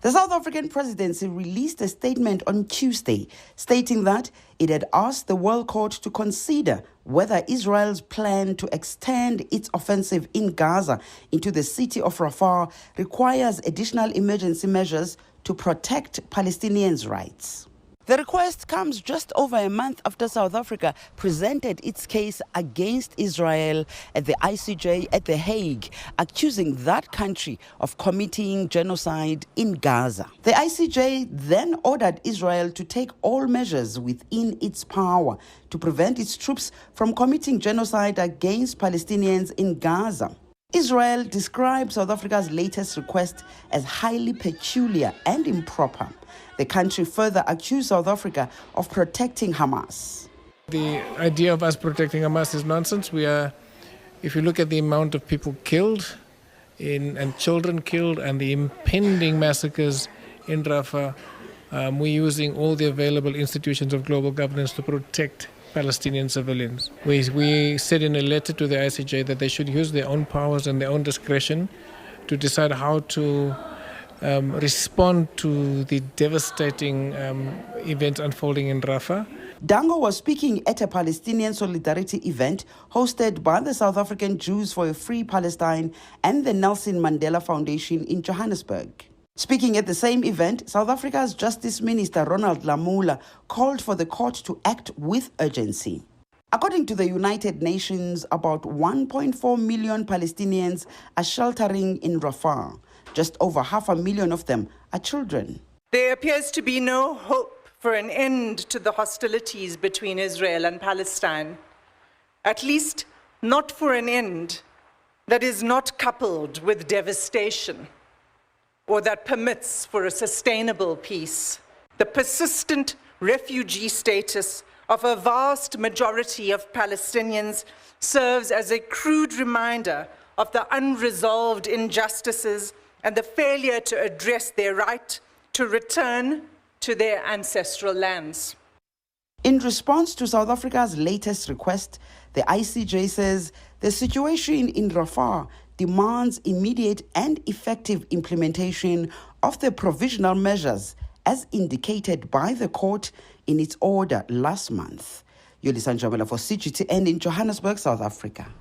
The South African presidency released a statement on Tuesday stating that it had asked the World Court to consider whether Israel's plan to extend its offensive in Gaza into the city of Rafah requires additional emergency measures to protect Palestinians' rights. The request comes just over a month after South Africa presented its case against Israel at the ICJ at The Hague, accusing that country of committing genocide in Gaza. The ICJ then ordered Israel to take all measures within its power to prevent its troops from committing genocide against Palestinians in Gaza. Israel described South Africa's latest request as highly peculiar and improper. The country further accused South Africa of protecting Hamas. The idea of us protecting Hamas is nonsense. If you look at the amount of people killed and children killed and the impending massacres in Rafah, we're using all the available institutions of global governance to protect Palestinian civilians. We said in a letter to the ICJ that they should use their own powers and their own discretion to decide how to respond to the devastating events unfolding in Rafah. Dangor was speaking at a Palestinian solidarity event hosted by the South African Jews for a Free Palestine and the Nelson Mandela Foundation in Johannesburg. Speaking at the same event, South Africa's Justice Minister Ronald Lamola called for the court to act with urgency. According to the United Nations, about 1.4 million Palestinians are sheltering in Rafah. Just over 500,000 of them are children. There appears to be no hope for an end to the hostilities between Israel and Palestine, at least not for an end that is not coupled with devastation or that permits for a sustainable peace. The persistent refugee status of a vast majority of Palestinians serves as a crude reminder of the unresolved injustices and the failure to address their right to return to their ancestral lands. In response to South Africa's latest request, the ICJ says the situation in Rafah demands immediate and effective implementation of the provisional measures as indicated by the court in its order last month. Yolisa Njamela for CGTN in Johannesburg, South Africa.